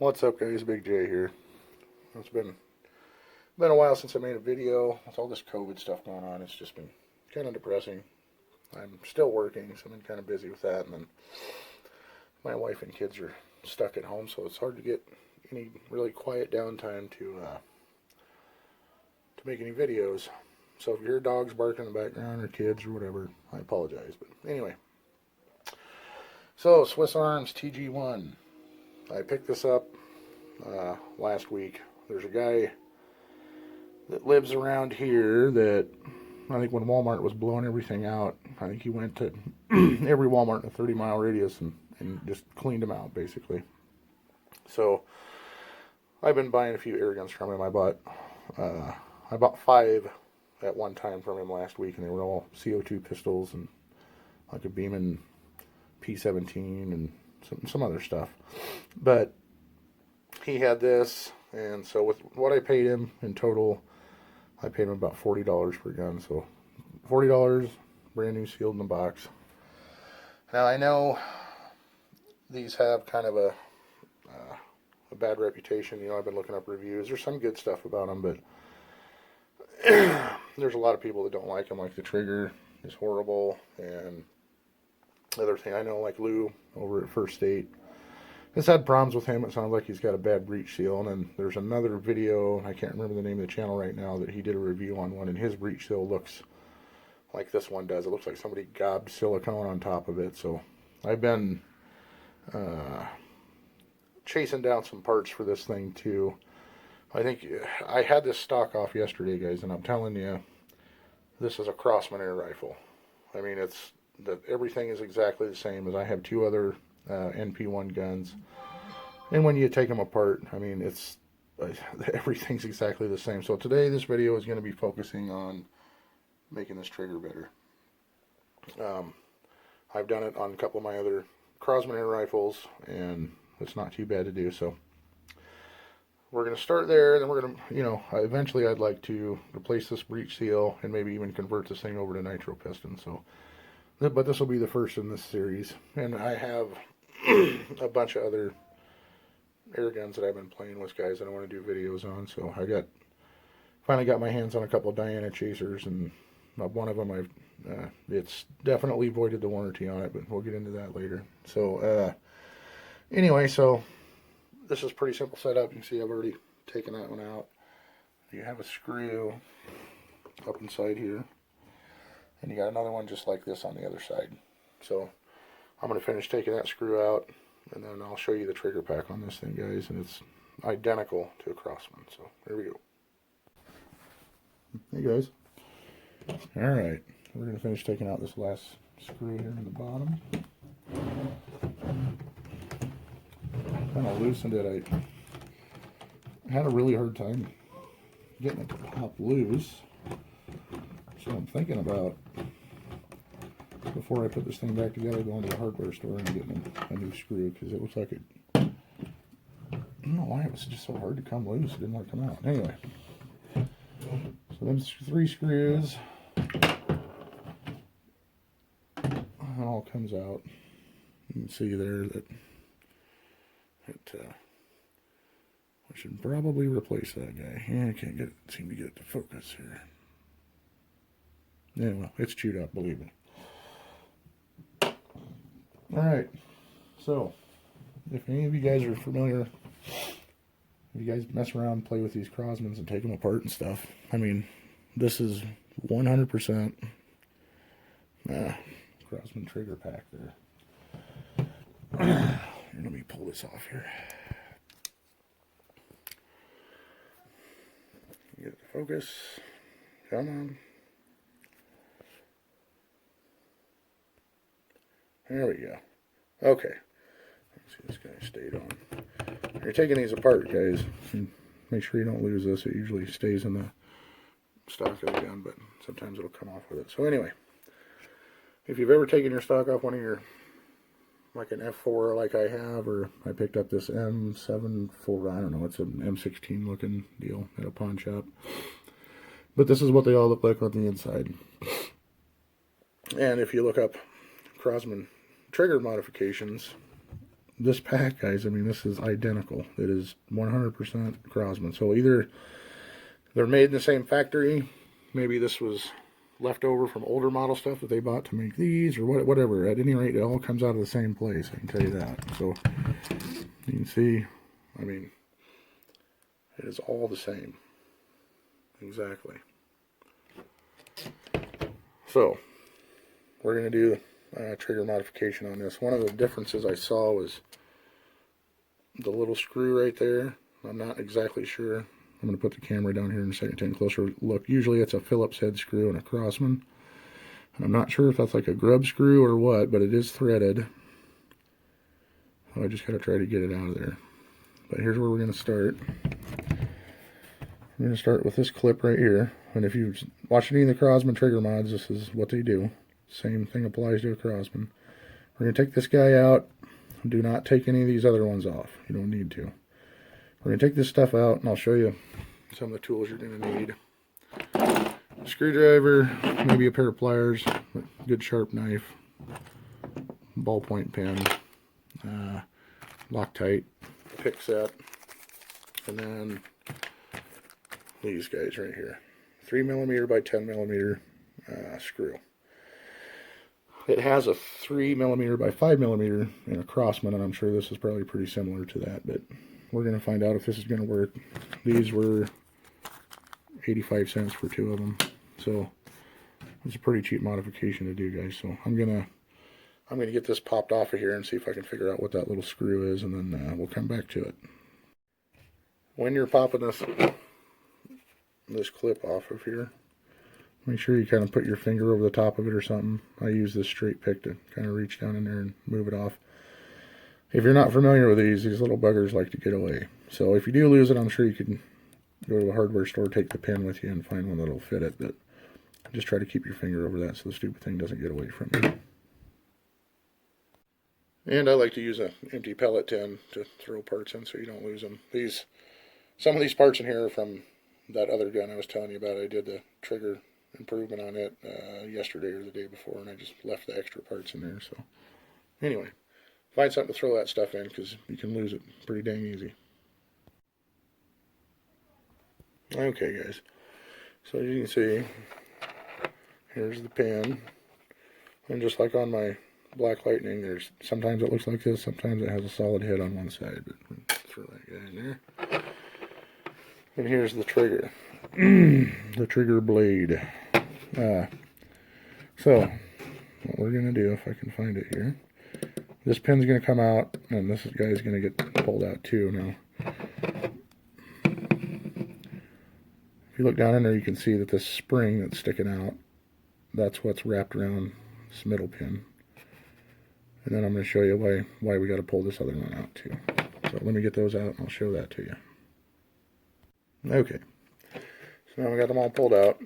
What's up, guys? Big J here. It's been a while since I made a video. With all this COVID stuff going on, it's just been kind of depressing. I'm still working, so I've been kind of busy with that, and then my wife and kids are stuck at home, so it's hard to get any really quiet downtime to make any videos. So if you hear dogs barking in the background or kids or whatever, I apologize. But anyway, so Swiss Arms TG-1. I picked this up last week. There's a guy that lives around here that I think when Walmart was blowing everything out, I think he went to every Walmart in a 30-mile radius and just cleaned them out, basically. So I've been buying a few air guns from him. I bought 5 at one time from him last week, and they were all CO2 pistols and like a Beeman P17 and some other stuff. But he had this, and so with what I paid him in total, I paid him about $40 per gun. So $40, brand new, sealed in the box. Now I know these have kind of a bad reputation. You know, I've been looking up reviews. There's some good stuff about them, but there's a lot of people that don't like them. Like the trigger is horrible, and other thing I know, like Lou over at First State, has had problems with him. It sounds like he's got a bad breech seal. And then there's another video, I can't remember the name of the channel right now, that he did a review on one, and his breech seal looks like this one does. It looks like somebody gobbed silicone on top of it. So I've been chasing down some parts for this thing too. I think I had this stock off yesterday, guys, and I'm telling you, this is a Crossman air rifle. I mean, everything is exactly the same as I have 2 other NP1 guns, and when you take them apart, I mean, everything's exactly the same. So today, this video is going to be focusing on making this trigger better. I've done it on a couple of my other Crossman air rifles, and it's not too bad to do. So we're going to start there, and then we're going to, you know, eventually I'd like to replace this breech seal and maybe even convert this thing over to nitro piston. So, but this will be the first in this series, and I have a bunch of other air guns that I've been playing with, guys, that I want to do videos on. So I finally got my hands on a couple of Diana chasers, and one of them it's definitely voided the warranty on it, but we'll get into that later. So anyway, so this is pretty simple setup. You can see I've already taken that one out. You have a screw up inside here, and you got another one just like this on the other side. So I'm going to finish taking that screw out, and then I'll show you the trigger pack on this thing, guys, and it's identical to a Crossman. So here we go. Hey, guys. Alright, we're going to finish taking out this last screw here in the bottom. Kind of loosened it. I had a really hard time getting it to pop loose, so I'm thinking about, before I put this thing back together, going to the hardware store and getting a new screw, because it looks like it, I don't know why it was just so hard to come loose. It didn't want to come out. Anyway, so them 3 screws, it all comes out. You can see there that I should probably replace that guy. Yeah, I can't seem to get it to focus here. Yeah, well, it's chewed up, believe me. Alright, so if any of you guys are familiar, if you guys mess around and play with these Crossmans and take them apart and stuff, I mean, this is 100% Crossman trigger pack there. Let me pull this off here. Get it to focus. Come on. There we go. Okay. Let's see, this guy stayed on. You're taking these apart, guys. And make sure you don't lose this. It usually stays in the stock of the gun, but sometimes it'll come off with it. So anyway, if you've ever taken your stock off one of your, like an F4 like I have, or I picked up this M74, I don't know, it's an M16 looking deal at a pawn shop. But this is what they all look like on the inside. And if you look up Crossman trigger modifications, this pack, guys, I mean, this is identical. It is 100% Crosman. So either they're made in the same factory, maybe this was left over from older model stuff that they bought to make these, or whatever. At any rate, it all comes out of the same place, I can tell you that. So you can see, I mean, it is all the same. Exactly. So we're going to do trigger modification on this. One of the differences I saw was the little screw right there. I'm not exactly sure. I'm going to put the camera down here in a second to take a closer look. Usually it's a Phillips head screw and a Crosman. And I'm not sure if that's like a grub screw or what, but it is threaded. So I just got to try to get it out of there. But here's where we're going to start. We're going to start with this clip right here. And if you've watched any of the Crosman trigger mods, this is what they do. Same thing applies to a Crosman. We're going to take this guy out. Do not take any of these other ones off. You don't need to. We're going to take this stuff out, and I'll show you some of the tools you're going to need. A screwdriver, maybe a pair of pliers, a good sharp knife, ballpoint pen, Loctite, pick set, and then these guys right here. 3mm by 10mm screw. It has a 3mm by 5mm in a Crosman, and I'm sure this is probably pretty similar to that, but we're going to find out if this is going to work. These were 85 cents for 2 of them, so it's a pretty cheap modification to do, guys. So I'm gonna get this popped off of here and see if I can figure out what that little screw is, and then we'll come back to it. When you're popping this clip off of here, make sure you kind of put your finger over the top of it or something. I use this straight pick to kind of reach down in there and move it off. If you're not familiar with these little buggers like to get away. So if you do lose it, I'm sure you can go to a hardware store, take the pin with you, and find one that'll fit it. But just try to keep your finger over that so the stupid thing doesn't get away from you. And I like to use an empty pellet tin to throw parts in so you don't lose them. Some of these parts in here are from that other gun I was telling you about. I did the trigger improvement on it yesterday or the day before, and I just left the extra parts in there. So anyway, find something to throw that stuff in, because you can lose it pretty dang easy. Okay, guys, so as you can see, here's the pin, and just like on my Black Lightning, there's sometimes it looks like this, sometimes it has a solid head on one side, but we'll throw that guy in there. And here's the trigger, the trigger blade. So what we're going to do, if I can find it here, this pin's going to come out, and this guy's going to get pulled out too. Now, if you look down in there, you can see that this spring that's sticking out, that's what's wrapped around this middle pin. And then I'm going to show you why we got to pull this other one out too. So let me get those out, and I'll show that to you. Okay, so now we got them all pulled out.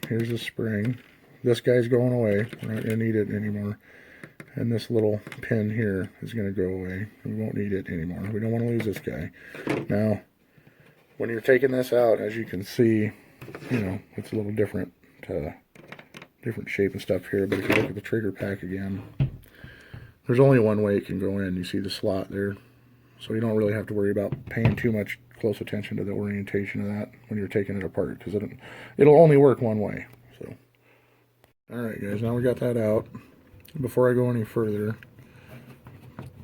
Here's the spring. This guy's going away. We're not going to need it anymore. And this little pin here is going to go away. We won't need it anymore. We don't want to lose this guy. Now, when you're taking this out, as you can see, you know, it's a little different shape and stuff here. But if you look at the trigger pack again, there's only one way it can go in. You see the slot there. So you don't really have to worry about paying too much close attention to the orientation of that when you're taking it apart, because it'll only work one way. So, alright guys, now we got that out. Before I go any further,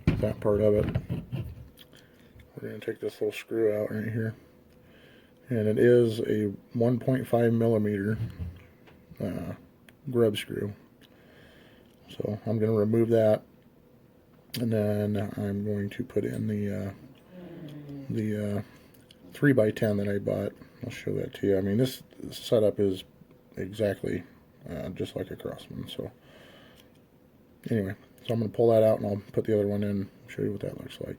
that part of it, we're going to take this little screw out right here, and it is a 1.5mm grub screw. So I'm going to remove that, and then I'm going to put in the 3x10 that I bought. I'll show that to you. I mean, this setup is exactly just like a Crosman. So anyway, so I'm going to pull that out, and I'll put the other one in and show you what that looks like.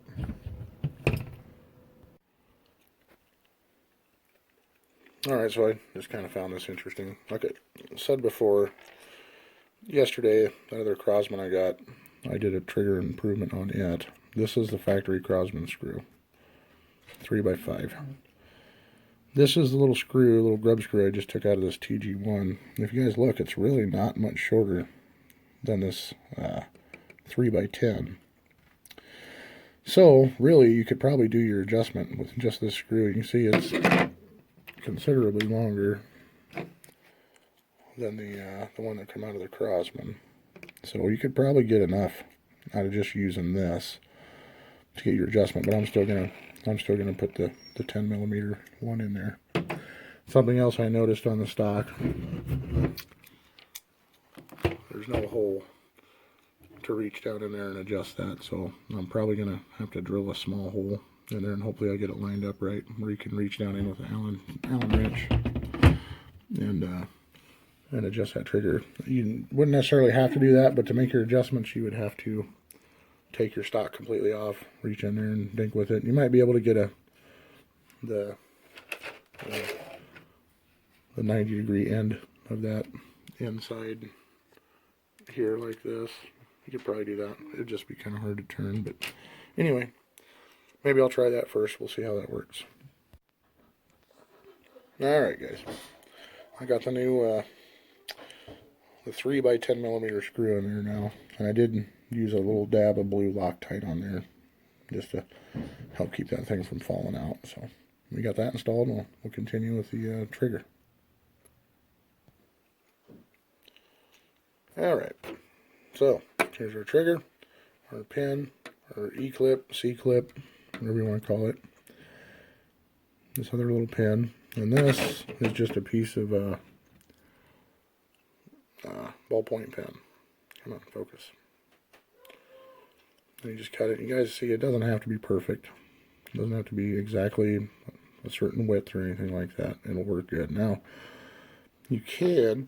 Alright, so I just kind of found this interesting. Like I said before, yesterday, that other Crosman I got, I did a trigger improvement on it. This is the factory Crosman screw, 3x5. This is the little screw, little grub screw I just took out of this TG-1. If you guys look, it's really not much shorter than this 3x10. So really, you could probably do your adjustment with just this screw. You can see it's considerably longer than the one that come out of the Crosman. So you could probably get enough out of just using this to get your adjustment. But I'm still gonna put the 10mm one in there. Something else I noticed on the stock, there's no hole to reach down in there and adjust that, so I'm probably gonna have to drill a small hole in there, and hopefully I get it lined up right where you can reach down in with an Allen wrench and adjust that trigger. You wouldn't necessarily have to do that, but to make your adjustments, you would have to take your stock completely off, reach in there and dink with it. You might be able to get the 90-degree end of that inside here like this. You could probably do that. It'd just be kind of hard to turn, but anyway, maybe I'll try that first. We'll see how that works. Alright guys, I got the new the 3x10mm screw in there now, and I did use a little dab of blue Loctite on there just to help keep that thing from falling out. So we got that installed, and we'll continue with the trigger. Alright, so here's our trigger, our pin, our E-clip, C-clip, whatever you want to call it. This other little pin, and this is just a piece of ballpoint pen. Come on, focus. And you just cut it. You guys see, it doesn't have to be perfect. It doesn't have to be exactly a certain width or anything like that. It'll work good. Now, you can...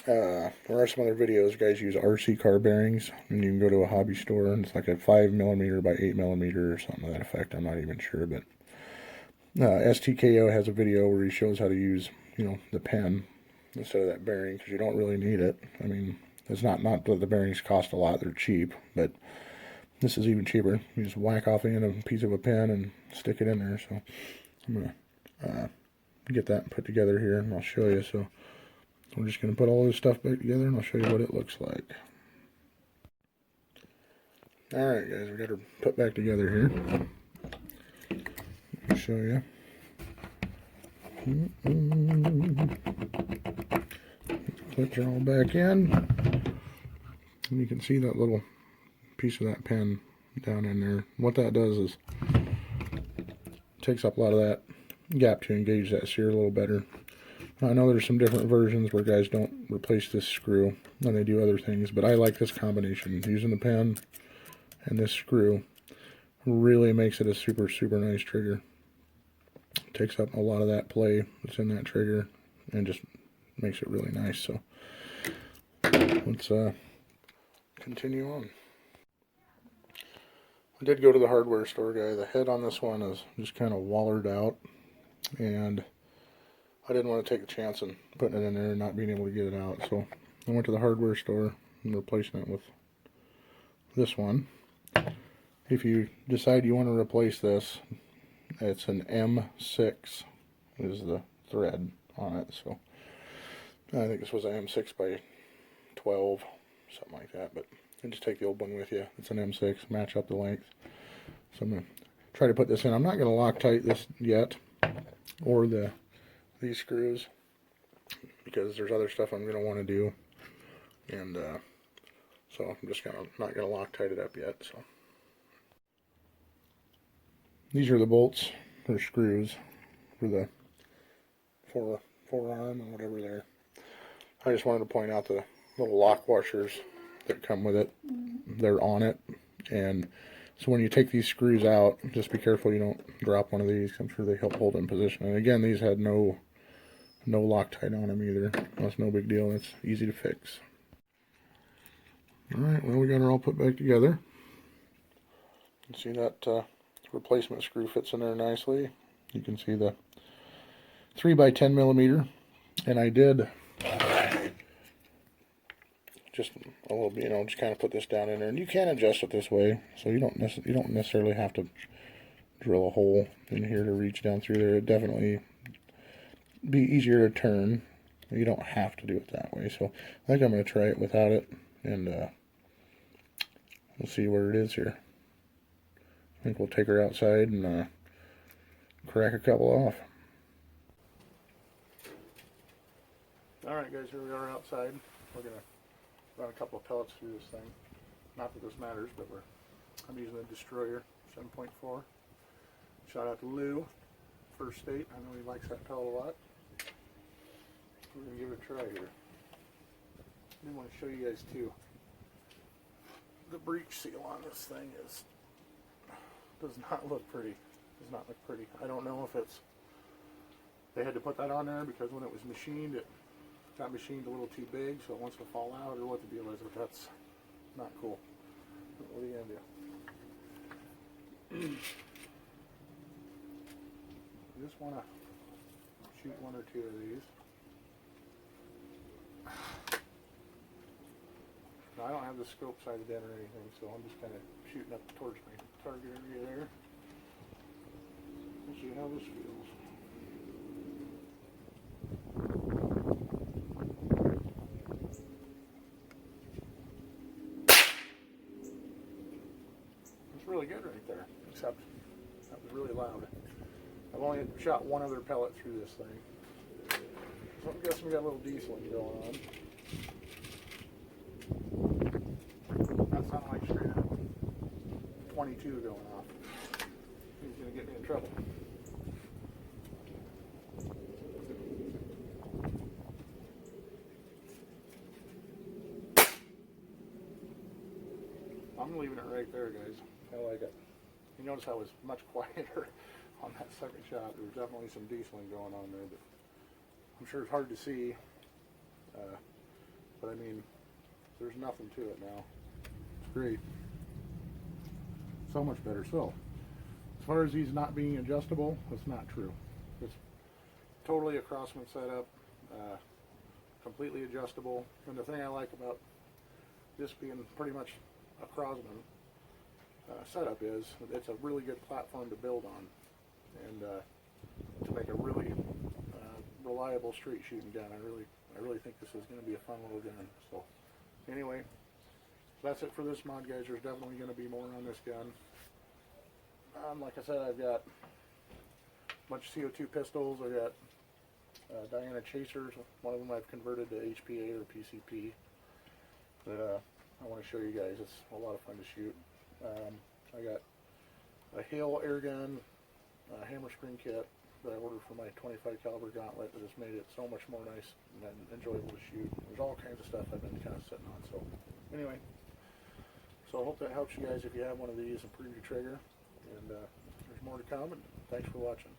there are some other videos, guys use RC car bearings, and you can go to a hobby store, and it's like a 5mm by 8mm or something to that effect. I'm not even sure, but STKO has a video where he shows how to use, the pen instead of that bearing, because you don't really need it. I mean, it's not that the bearings cost a lot, they're cheap, but this is even cheaper. You just whack off the end of a piece of a pen and stick it in there. So I'm gonna get that put together here, and I'll show you. So we're just going to put all this stuff back together, and I'll show you what it looks like. Alright guys, we got her put back together here. I'll show you. Clips are all back in. And you can see that little piece of that pen down in there. What that does is takes up a lot of that gap to engage that sear a little better. I know there's some different versions where guys don't replace this screw and they do other things, but I like this combination. Using the pen and this screw really makes it a super, super nice trigger. Takes up a lot of that play that's in that trigger and just makes it really nice. So let's continue on. I did go to the hardware store, guy. The head on this one is just kind of wallered out, and I didn't want to take a chance on putting it in there and not being able to get it out, so I went to the hardware store and replacing it with this one. If you decide you want to replace this, it's an M6 is the thread on it, so I think this was an M6 by 12, something like that, but you just take the old one with you. It's an M6, match up the length. So I'm going to try to put this in. I'm not going to Loctite this yet, or these screws, because there's other stuff I'm going to want to do, and so I'm just not going to Loctite it up yet. So these are the bolts or screws for the forearm and whatever there. I just wanted to point out the little lock washers that come with it. They're on it, and so when you take these screws out, just be careful you don't drop one of these. I'm sure they help hold it in position. And again, these had no Loctite on them either. That's no big deal. It's easy to fix. Alright, well, we got her all put back together. You can see that replacement screw fits in there nicely. You can see the 3x10mm, and I did just a little bit, just kind of put this down in there, and you can adjust it this way, so you don't necessarily have to drill a hole in here to reach down through there. It definitely be easier to turn. You don't have to do it that way, so I think I'm going to try it without it, and we'll see where it is here. I think we'll take her outside and crack a couple off. Alright guys, here we are outside. We're going to run a couple of pellets through this thing. Not that this matters, but I'm using the Destroyer 7.4. Shout out to Lou, First State. I know he likes that pellet a lot. We're going to give it a try here. I do want to show you guys too. The breech seal on this thing does not look pretty. Does not look pretty. I don't know if they had to put that on there because when it was machined, it got machined a little too big, so it wants to fall out, or what the deal is, but that's not cool. But what are you going to do? You just want to shoot one or two of these. Now, I don't have the scope sighted in or anything, so I'm just kind of shooting up towards my target area there. We'll see how this feels. It's really good right there, except that was really loud. I've only shot one other pellet through this thing. So I'm guessing we got a little diesel going on. That sounded like straight up 22 going off. He's going to get me in trouble. I'm leaving it right there, guys. I like it. You notice I was much quieter on that second shot. There was definitely some dieseling going on there, but I'm sure it's hard to see. But I mean, there's nothing to it now. It's great. So much better. So, as far as these not being adjustable, that's not true. It's totally a Crossman setup, completely adjustable. And the thing I like about this being pretty much a Crossman setup is it's a really good platform to build on, and to make a really reliable straight shooting gun. I really think this is going to be a fun little gun. So anyway, that's it for this mod, guys. There's definitely going to be more on this gun. Like I said, I've got a bunch of CO2 pistols. I've got Diana chasers. One of them I've converted to HPA or PCP. But I want to show you guys. It's a lot of fun to shoot. I got a Hale air gun, hammer spring kit that I ordered for my 25 caliber gauntlet that has made it so much more nice and enjoyable to shoot. There's all kinds of stuff I've been kind of sitting on. So anyway, so I hope that helps you guys if you have one of these, improve your trigger. And there's more to come, and thanks for watching.